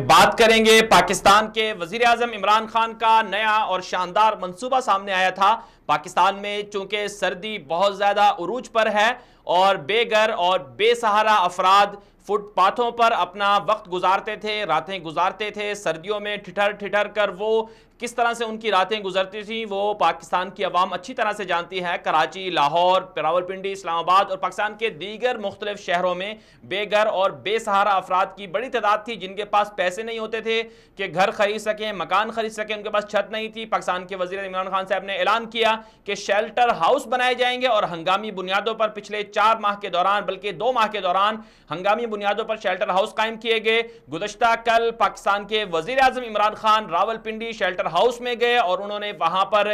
بات کریں گے پاکستان کے وزیر اعظم عمران خان کا نیا اور شاندار منصوبہ سامنے آیا تھا۔ پاکستان میں چونکہ سردی بہت زیادہ عروج پر ہے اور بے گھر اور بے سہارا افراد فٹ پاتھوں پر اپنا وقت گزارتے تھے، راتیں گزارتے تھے، سردیوں میں ٹھٹھر ٹھٹھر کر وہ کس طرح سے ان کی راتیں گزرتی تھیں وہ پاکستان کی عوام اچھی طرح سے جانتی ہے۔ کراچی، لاہور، راولپنڈی، اسلام آباد اور پاکستان کے دیگر مختلف شہروں میں بے گھر اور بے سہارا افراد کی بڑی تعداد تھی جن کے پاس پیسے نہیں ہوتے تھے کہ گھر خرید سکیں، مکان خرید سکیں، ان کے پاس چھت نہیں تھی۔ پاکستان کے وزیر عمران خان صاحب نے اعلان کیا کہ شیلٹر ہاؤس بنائے جائیں گے اور ہنگامی بنیادوں پر پچھلے 4 ماہ کے دوران بلکہ 2 ماہ کے دوران ہنگامی بنیادوں پر شیلٹر ہاؤس قائم کیے گئے۔ گزشتہ کل پاکستان کے وزیر اعظم عمران خان راولپنڈی شیلٹر ہاؤس میں گئے اور انہوں نے وہاں پر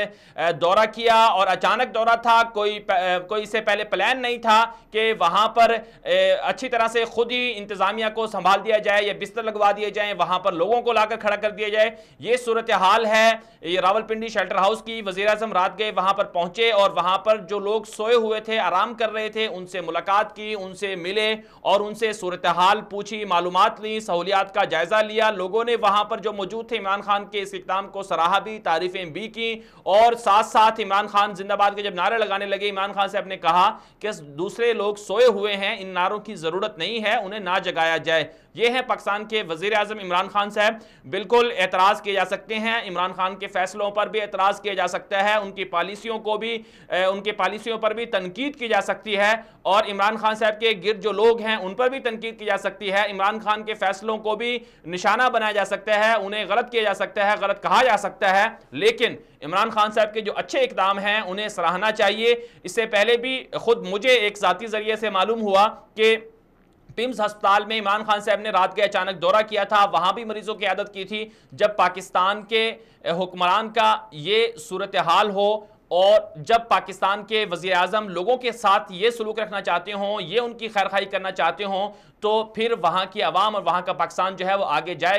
دورہ کیا اور اچانک دورہ تھا، کوئی اس سے پہلے پلان نہیں تھا کہ وہاں پر اچھی طرح سے خود ہی انتظامیہ کو سنبھال دیا جائے یا بستر لگوا دیے جائیں، وہاں پر لوگوں کو لا کر کھڑا کر دیا جائے۔ یہ صورتحال ہے یہ راولپنڈی شیلٹر ہاؤس کی۔ وزیر اعظم رات گئے، وہاں پر پہنچے اور وہاں پر جو لوگ سوئے ہوئے تھے، آرام کر رہے تھے، ان سے ملاقات کی، ان سے ملے اور ان سے صورتحال پوچھی، معلومات لی، سہولیات کا جائزہ لیا۔ لوگوں نے وہاں پر جو موجود تھے عمران خان کے اس اقدام کو سراہا بھی، تعریفیں بھی کی اور ساتھ ساتھ عمران خان زندہ باد کے جب نعرے لگانے لگے، عمران خان صاحب نے کہا کہ دوسرے لوگ سوئے ہوئے ہیں، ان نعروں کی ضرورت نہیں ہے، انہیں نہ جگایا جائے۔ یہ ہے پاکستان کے وزیر اعظم عمران خان صاحب۔ بالکل اعتراض کیے جا سکتے ہیں، عمران خان کے فیصلوں پر بھی اعتراض کیا جا سکتا ہے، ان کی پالیسیوں پر بھی تنقید کی جا سکتی ہے اور عمران خان صاحب کے گرد جو لوگ ہیں ان پر بھی تنقید کی جا سکتی ہے۔ عمران خان کے فیصلوں کو بھی نشانہ بنایا جا سکتا ہے، انہیں غلط کیا جا سکتا ہے، غلط کہا جا سکتا ہے، لیکن عمران خان صاحب کے جو اچھے اقدام ہیں انہیں سراہنا چاہیے۔ اس سے پہلے بھی خود مجھے ایک ذاتی ذریعے سے معلوم ہوا کہ پیمز ہسپتال میں عمران خان صاحب نے رات کے اچانک دورہ کیا تھا، وہاں بھی مریضوں کی عیادت کی تھی۔ جب پاکستان کے حکمران کا یہ صورتحال ہو اور جب پاکستان کے وزیر اعظم لوگوں کے ساتھ یہ سلوک رکھنا چاہتے ہوں، یہ ان کی خیر خواہی کرنا چاہتے ہوں، تو پھر وہاں کی عوام اور وہاں کا پاکستان جو ہے وہ آگے جائے